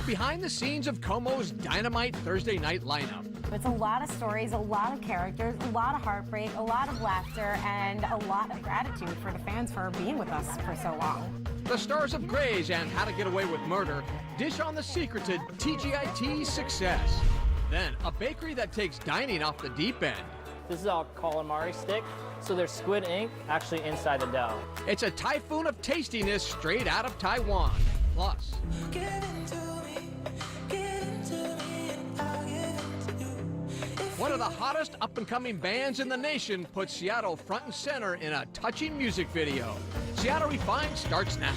behind the scenes of Como's Dynamite Thursday night lineup. It's a lot of stories, a lot of characters, a lot of heartbreak, a lot of laughter, and a lot of gratitude for the fans for being with us for so long. The stars of Grey's and How to Get Away with Murder dish on the secret to TGIT's success. Then, a bakery that takes dining off the deep end. This is our calamari stick, so there's squid ink actually inside the dough. It's a typhoon of tastiness straight out of Taiwan. Plus, one of the hottest up-and-coming bands in the nation puts Seattle front and center in a touching music video. Seattle Refined starts now.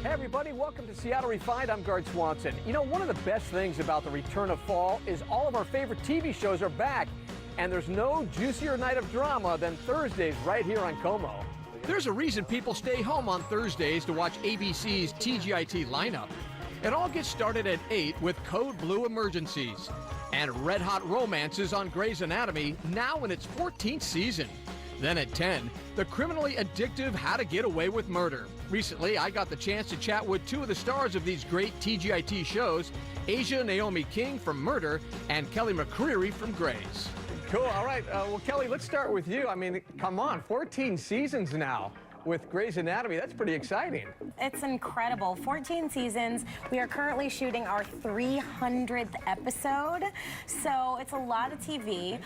Hey everybody, welcome to Seattle Refined. I'm Gard Swanson. You know, one of the best things about the return of fall is all of our favorite TV shows are back. And there's no juicier night of drama than Thursdays right here on Como. There's a reason people stay home on Thursdays to watch ABC's TGIT lineup. It all gets started at 8 with Code Blue Emergencies and Red Hot Romances on Grey's Anatomy, now in its 14th season. Then at 10, the criminally addictive How to Get Away with Murder. Recently, I got the chance to chat with two of the stars of these great TGIT shows, Asia Naomi King from Murder and Kelly McCreary from Grey's. Cool. All right. Well, Kelly, let's start with you. I mean, come on, 14 seasons now with Grey's Anatomy. That's pretty exciting. It's incredible. 14 seasons. We are currently shooting our 300th episode. So it's a lot of TV.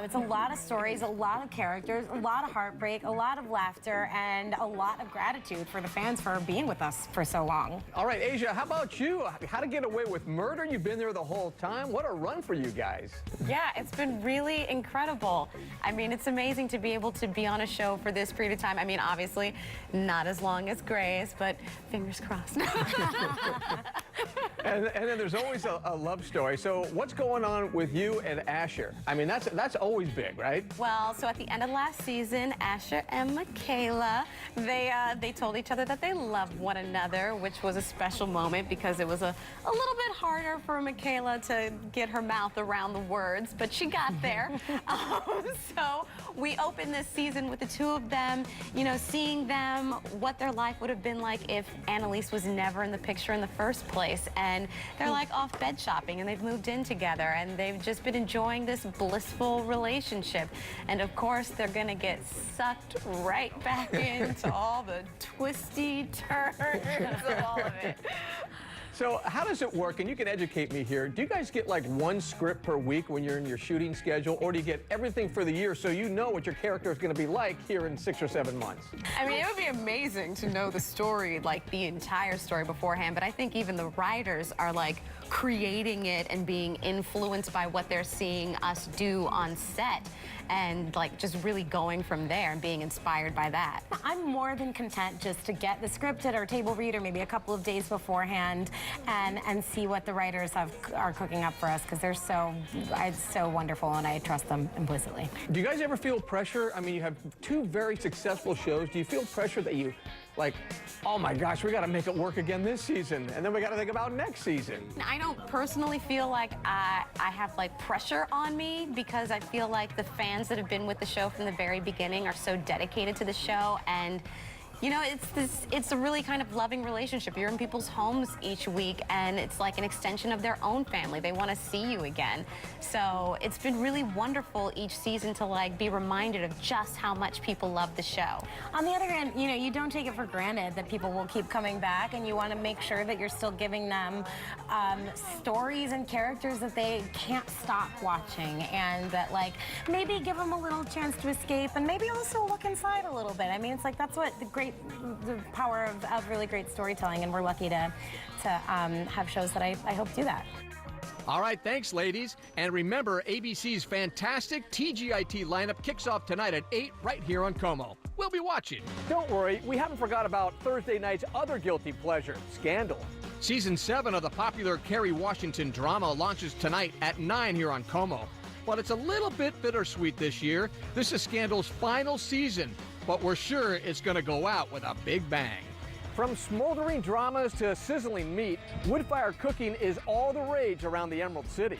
It's a lot of stories, a lot of characters, a lot of heartbreak, a lot of laughter, and a lot of gratitude for the fans for being with us for so long. All right, Asia, how about you? How to Get Away with Murder? You've been there the whole time. What a run for you guys. Yeah, it's been really incredible. I mean, it's amazing to be able to be on a show for this period of time. I mean, obviously, not as long as Grey's, but fingers crossed. and then there's always a love story. So what's going on with you and Asher? I mean, that's always big, right? Well, so at the end of last season, Asher and Michaela, they told each other that they loved one another, which was a special moment because it was a little bit harder for Michaela to get her mouth around the words, but she got there. So we opened this season with the two of them, you know, seeing them, what their life would have been like if Annalise was never in the picture in the first place. And they're like off bed shopping and they've moved in together and they've just been enjoying this blissful relationship. And of course, they're gonna get sucked right back into all the twisty turns of all of it. So how does it work? And you can educate me here. Do you guys get like one script per week when you're in your shooting schedule, or do you get everything for the year so you know what your character is going to be like here in 6 or 7 months? I mean, it would be amazing to know the story, like the entire story beforehand, but I think even the writers are like creating it and being influenced by what they're seeing us do on set and like just really going from there and being inspired by that. I'm more than content just to get the script at our table read or maybe a couple of days beforehand and see what the writers are cooking up for us, because they're so wonderful and I trust them implicitly. Do you guys ever feel pressure? I mean, you have two very successful shows. Do you feel pressure that you, like, oh my gosh, we got to make it work again this season, and then we got to think about next season? I don't personally feel like I have like pressure on me, because I feel like the fans that have been with the show from the very beginning are so dedicated to the show, and you know, it's a really kind of loving relationship. You're in people's homes each week, and it's like an extension of their own family. They want to see you again. So it's been really wonderful each season to like be reminded of just how much people love the show. On the other hand, you know, you don't take it for granted that people will keep coming back, and you want to make sure that you're still giving them stories and characters that they can't stop watching, and that like maybe give them a little chance to escape, and maybe also look inside a little bit. I mean, it's like that's what the power of really great storytelling, and we're lucky to have shows that I hope do that. All right, thanks, ladies. And remember, ABC's fantastic TGIT lineup kicks off tonight at 8 right here on Como. We'll be watching. Don't worry, we haven't forgot about Thursday night's other guilty pleasure, Scandal. Season 7 of the popular Kerry Washington drama launches tonight at 9 here on Como. But it's a little bit bittersweet this year. This is Scandal's final season, but we're sure it's going to go out with a big bang. From smoldering dramas to sizzling meat, wood-fire cooking is all the rage around the Emerald City.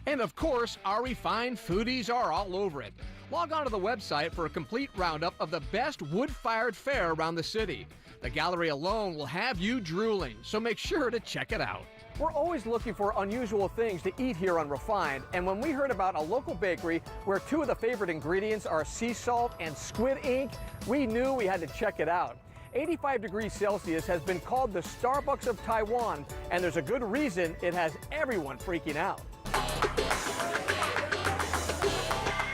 And of course, our refined foodies are all over it. Log on to the website for a complete roundup of the best wood-fired fare around the city. The gallery alone will have you drooling, so make sure to check it out. We're always looking for unusual things to eat here on Refined, and when we heard about a local bakery where two of the favorite ingredients are sea salt and squid ink, we knew we had to check it out. 85 degrees Celsius has been called the Starbucks of Taiwan, and there's a good reason it has everyone freaking out.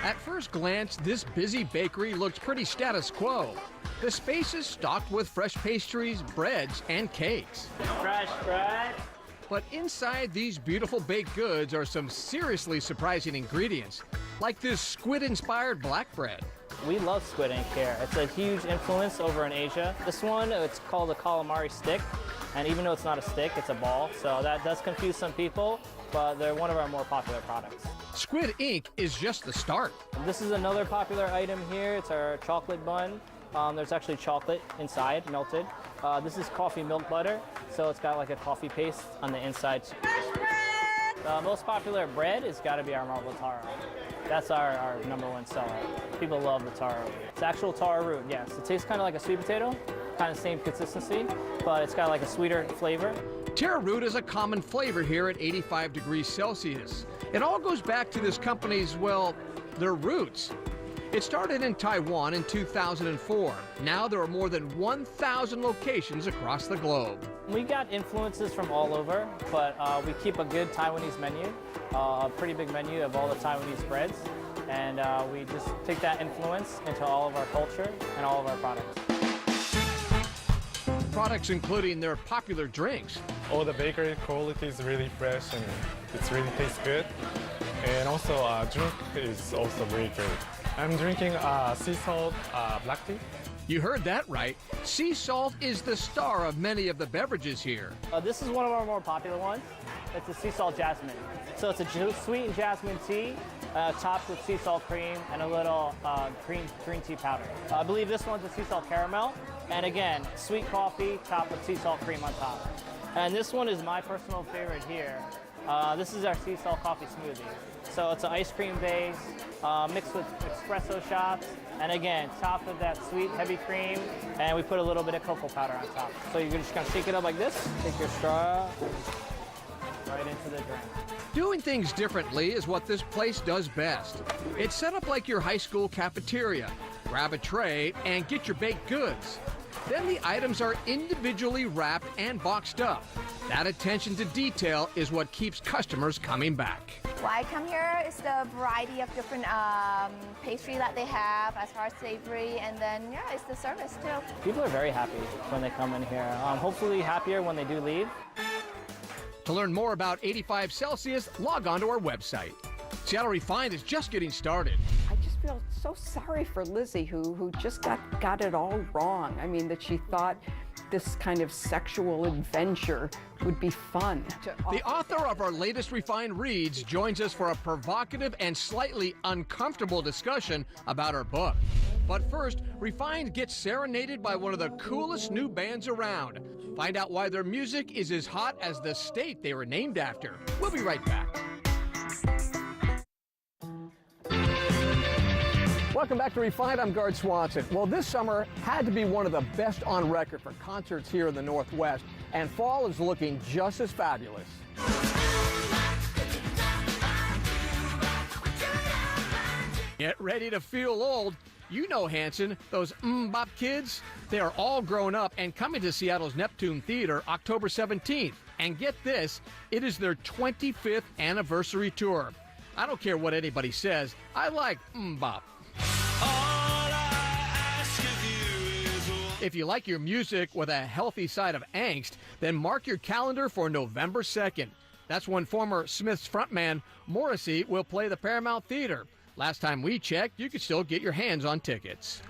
At first glance, this busy bakery looks pretty status quo. The space is stocked with fresh pastries, breads, and cakes. Fresh bread. But inside these beautiful baked goods are some seriously surprising ingredients, like this squid-inspired black bread. We love squid ink here. It's a huge influence over in Asia. This one, it's called a calamari stick, and even though it's not a stick, it's a ball, so that does confuse some people, but they're one of our more popular products. Squid ink is just the start. This is another popular item here. It's our chocolate bun. There's actually chocolate inside, melted. This is coffee milk butter, so it's got like a coffee paste on the inside. The most popular bread has got to be our marble taro. That's our #1 seller. People love the taro. It's actual taro root, yes. It tastes kind of like a sweet potato, kind of same consistency, but it's got like a sweeter flavor. Taro root is a common flavor here at 85 degrees Celsius. It all goes back to this company's, well, their roots. It started in Taiwan in 2004. Now there are more than 1,000 locations across the globe. We got influences from all over, but we keep a good Taiwanese menu, a pretty big menu of all the Taiwanese breads, and we just take that influence into all of our culture and all of our products. Products including their popular drinks. All the bakery quality is really fresh and it really tastes good. And also drink is also really good. I'm drinking sea salt black tea. You heard that right. Sea salt is the star of many of the beverages here. This is one of our more popular ones. It's a sea salt jasmine. So it's a sweet jasmine tea topped with sea salt cream and a little green tea powder. I believe this one's a sea salt caramel. And again, sweet coffee topped with sea salt cream on top. And this one is my personal favorite here. This is our sea salt coffee smoothie. So it's an ice cream base mixed with espresso shots. And again, topped with that sweet heavy cream. And we put a little bit of cocoa powder on top. So you can just kind of shake it up like this. Take your straw right into the drink. Doing things differently is what this place does best. It's set up like your high school cafeteria. Grab a tray and get your baked goods. Then the items are individually wrapped and boxed up. That attention to detail is what keeps customers coming back. Why I come here is the variety of different pastry that they have as far as savory, and then yeah, it's the service too. People are very happy when they come in here. Hopefully happier when they do leave. To learn more about 85 Celsius, log on to our website. Seattle Refined is just getting started. I just feel so sorry for Lizzie, who just got it all wrong. I mean, that she thought this kind of sexual adventure would be fun. The author of our latest Refined Reads joins us for a provocative and slightly uncomfortable discussion about her book. But first, Refined gets serenaded by one of the coolest new bands around. Find out why their music is as hot as the state they were named after. We'll be right back. Welcome back to Refined. I'm Garth Swanson. Well, this summer had to be one of the best on record for concerts here in the Northwest, and fall is looking just as fabulous. Get ready to feel old. You know Hanson, those bop kids. They are all grown up and coming to Seattle's Neptune Theater October 17th. And get this, it is their 25th anniversary tour. I don't care what anybody says, I like bop. If you like your music with a healthy side of angst, then mark your calendar for November 2nd. That's when former Smiths frontman Morrissey will play the Paramount Theater. Last time we checked, you could still get your hands on tickets.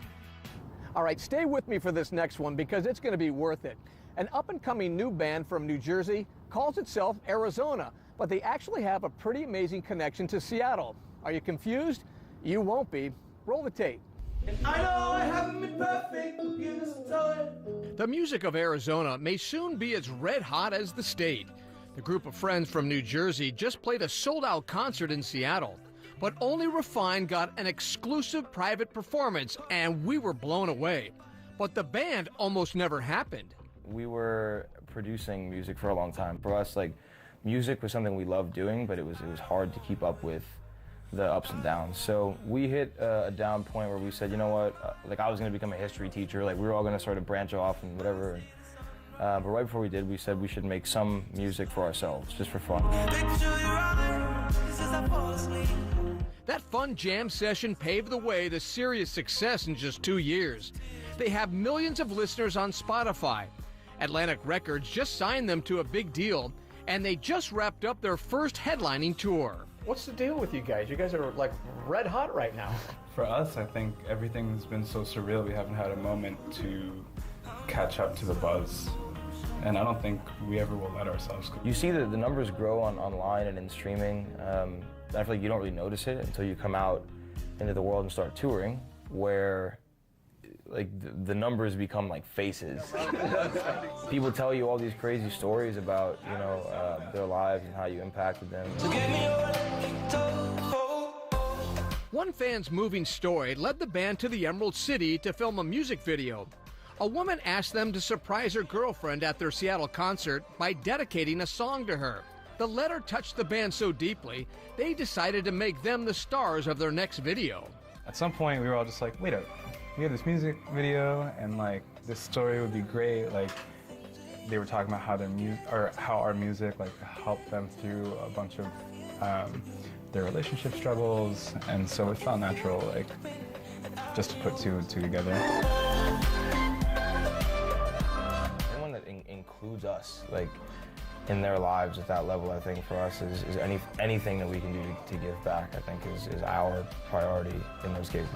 All right, stay with me for this next one because it's going to be worth it. An up-and-coming new band from New Jersey calls itself Arizona, but they actually have a pretty amazing connection to Seattle. Are you confused? You won't be. Roll the tape. I know I haven't been perfect, but give us time. The music of Arizona may soon be as red hot as the state. The group of friends from New Jersey just played a sold-out concert in Seattle, but only Refined got an exclusive private performance, and we were blown away. But the band almost never happened. We were producing music for a long time. For us, like, music was something we loved doing, but it was hard to keep up with the ups and downs. So we hit a down point where we said, you know what, like, I was going to become a history teacher, like we were all going to sort of branch off and whatever. But right before we did, we said we should make some music for ourselves, just for fun. That fun jam session paved the way to serious success in just 2 years. They have millions of listeners on Spotify. Atlantic Records just signed them to a big deal, and they just wrapped up their first headlining tour. What's the deal with you guys? You guys are like red hot right now. For us, I think everything's been so surreal. We haven't had a moment to catch up to the buzz. And I don't think we ever will let ourselves go. You see the numbers grow online and in streaming. I feel like you don't really notice it until you come out into the world and start touring, where like the numbers become like faces. People tell you all these crazy stories about, you know, their lives and how you impacted them. One fan's moving story led the band to the Emerald City to film a music video. A woman asked them to surprise her girlfriend at their Seattle concert by dedicating a song to her. The letter touched the band so deeply, they decided to make them the stars of their next video. At some point, we were all just like, wait a minute, we have this music video, and like this story would be great. Like, they were talking about how how our music like helped them through a bunch of their relationship struggles, and so it felt natural, like, just to put two and two together. Anyone that includes us, like, in their lives at that level, I think for us is anything that we can do to give back, I think is our priority in those cases.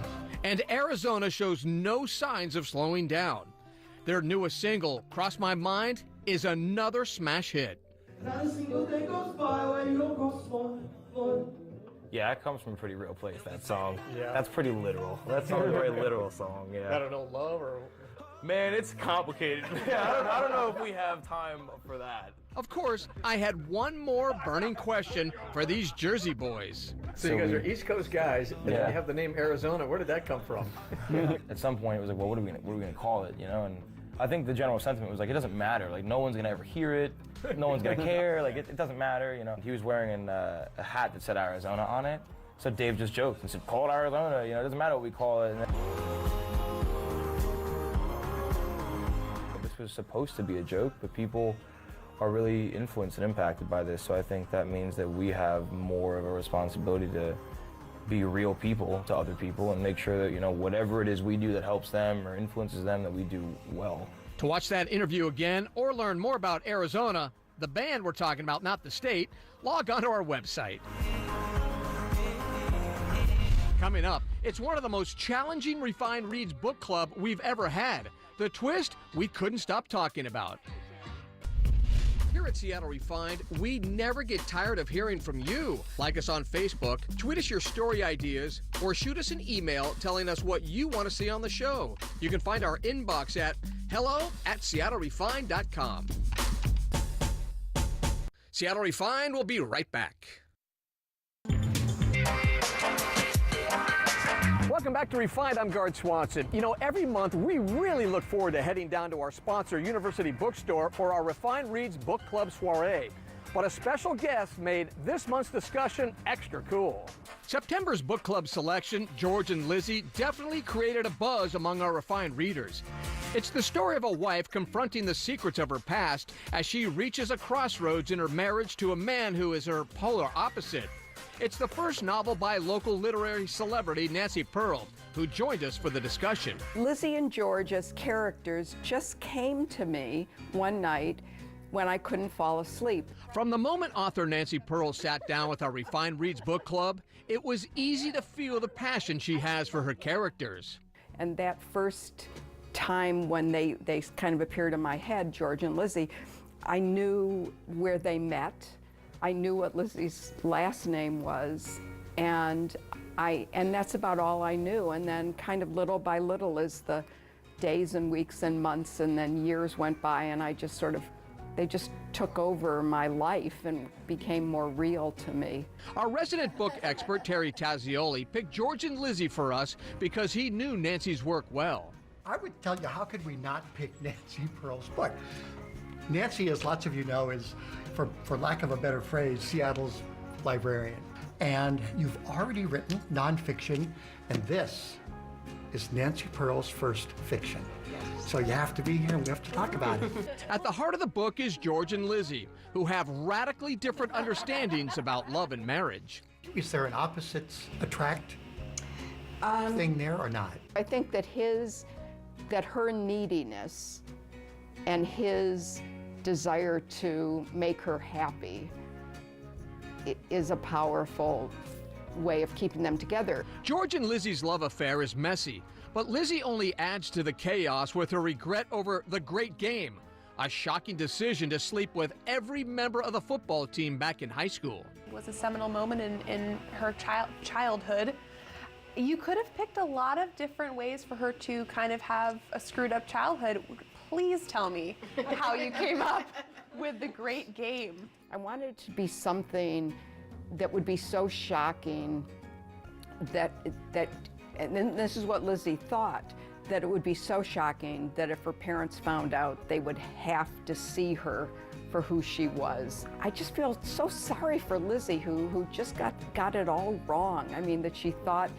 And Arizona shows no signs of slowing down. Their newest single, Cross My Mind, is another smash hit. Not a single day goes by where you don't cross my mind. Yeah, it comes from a pretty real place, that song. Yeah. That's pretty literal. That song's a very literal song, yeah. I don't know, love or... Man, it's complicated. I don't know if we have time for that. Of course, I had one more burning question for these Jersey boys. So you guys are East Coast guys, and Yeah. you have the name Arizona. Where did that come from? At some point, it was like, well, what are we gonna call it, you know? And I think the general sentiment was like, it doesn't matter. Like, no one's gonna ever hear it. No one's gonna care. Like, it doesn't matter, you know? He was wearing a hat that said Arizona on it. So Dave just joked and said, call it Arizona. You know, it doesn't matter what we call it. And this was supposed to be a joke, but people are really influenced and impacted by this. So I think that means that we have more of a responsibility to be real people to other people and make sure that, you know, whatever it is we do that helps them or influences them, that we do well. To watch that interview again or learn more about Arizona, the band we're talking about, not the state, log on to our website. Coming up, it's one of the most challenging Refined Reads book club we've ever had. The twist we couldn't stop talking about. Here at Seattle Refined, we never get tired of hearing from you. Like us on Facebook, tweet us your story ideas, or shoot us an email telling us what you want to see on the show. You can find our inbox at hello@seattlerefined.com. Seattle Refined will be right back. Welcome back to Refined. I'm Garth Swanson. You know, every month we really look forward to heading down to our sponsor, University Bookstore, for our Refined Reads Book Club soiree. But a special guest made this month's discussion extra cool. September's book club selection, George and Lizzie, definitely created a buzz among our refined readers. It's the story of a wife confronting the secrets of her past as she reaches a crossroads in her marriage to a man who is her polar opposite. It's the first novel by local literary celebrity Nancy Pearl, who joined us for the discussion. Lizzie and George as characters just came to me one night when I couldn't fall asleep. From the moment author Nancy Pearl sat down with our Refined Reads book club, it was easy to feel the passion she has for her characters. And that first time when they kind of appeared in my head, George and Lizzie, I knew where they met. I knew what Lizzie's last name was, and that's about all I knew. And then kind of little by little, as the days and weeks and months and then years went by, and I just sort of, they just took over my life and became more real to me. Our resident book expert, Terry Tazioli, picked George and Lizzie for us because he knew Nancy's work well. I would tell you, how could we not pick Nancy Pearl's book? Nancy, as lots of you know, is, for lack of a better phrase, Seattle's librarian. And you've already written nonfiction, and this is Nancy Pearl's first fiction. So you have to be here and we have to talk about it. At the heart of the book is George and Lizzie, who have radically different understandings about love and marriage. Is there an opposites attract thing there or not? I think that her neediness and his desire to make her happy is a powerful way of keeping them together. George and Lizzie's love affair is messy, but Lizzie only adds to the chaos with her regret over the great game, a shocking decision to sleep with every member of the football team back in high school. It was a seminal moment in her childhood. You could have picked a lot of different ways for her to kind of have a screwed up childhood. Please tell me how you came up with the great game. I wanted it to be something that would be so shocking that and then this is what Lizzie thought, that it would be so shocking that if her parents found out, they would have to see her for who she was. I just feel so sorry for Lizzie, who just got it all wrong. I mean, that she thought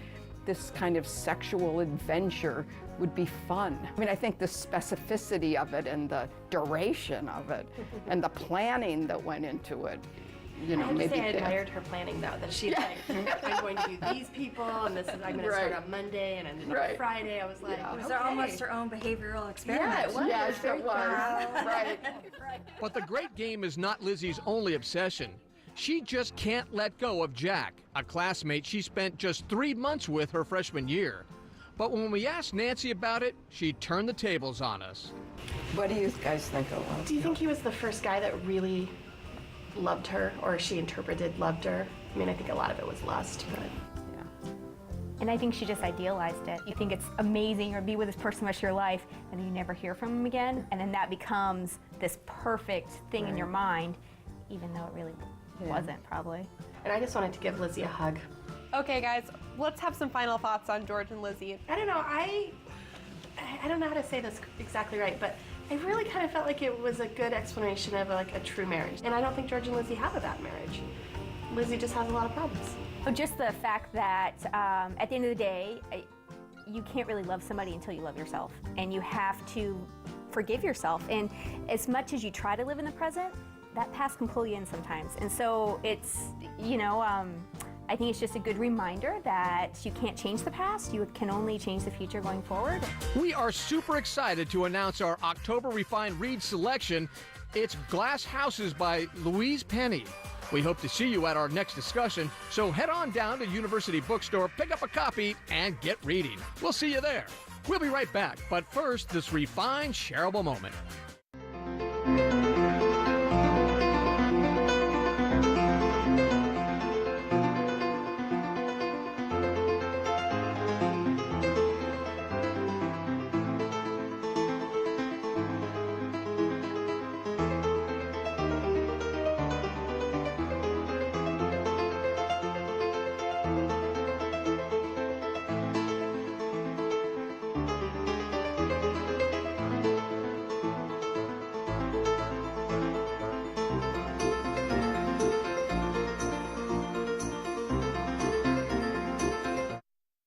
this kind of sexual adventure would be fun. I mean, I think the specificity of it and the duration of it and the planning that went into it, you know, I have to maybe say I admired her planning, though, that she's like, I'm going to do these people, and I'm going to start on Monday, and I'm doing it on Friday. I was like, It was almost her own behavioral experiment. Yeah, it was. Yes, it was. Right. But the great game is not Lizzie's only obsession. She just can't let go of Jack, a classmate she spent just 3 months with her freshman year. But when we asked Nancy about it, she turned the tables on us. What do you guys think it was? Do you think he was the first guy that really loved her, or she interpreted loved her? I mean, I think a lot of it was lust, but... And I think she just idealized it. You think it's amazing or be with this person the rest of your life, and then you never hear from him again, and then that becomes this perfect thing in your mind, even though it really wasn't, probably. And I just wanted to give Lizzie a hug. Okay, guys, let's have some final thoughts on George and Lizzie. I don't know, I don't know how to say this exactly right, but I really kind of felt like it was a good explanation of like a true marriage. And I don't think George and Lizzie have a bad marriage. Lizzie just has a lot of problems. So just the fact that at the end of the day, you can't really love somebody until you love yourself. And you have to forgive yourself. And as much as you try to live in the present, that past can pull you in sometimes. And so it's, you know, I think it's just a good reminder that you can't change the past, you can only change the future going forward. We are super excited to announce our October Refined Read selection. It's Glass Houses by Louise Penny. We hope to see you at our next discussion, so head on down to University Bookstore, pick up a copy, and get reading. We'll see you there. We'll be right back, but first, this refined, shareable moment.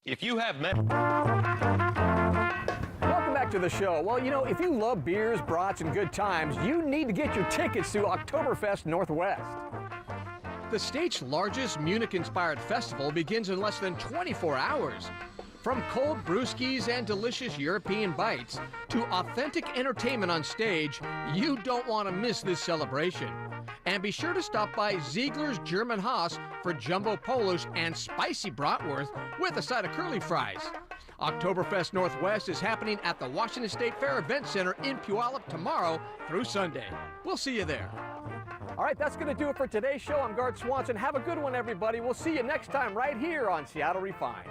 If you have met... Welcome back to the show. Well, you know, if you love beers, brats, and good times, you need to get your tickets to Oktoberfest Northwest. The state's largest Munich-inspired festival begins in less than 24 hours. From cold brewskis and delicious European bites to authentic entertainment on stage, you don't want to miss this celebration. And be sure to stop by Ziegler's German Haus for jumbo Polish and spicy bratwurst with a side of curly fries. Oktoberfest Northwest is happening at the Washington State Fair Event Center in Puyallup tomorrow through Sunday. We'll see you there. All right, that's going to do it for today's show. I'm Garth Swanson. Have a good one, everybody. We'll see you next time right here on Seattle Refined.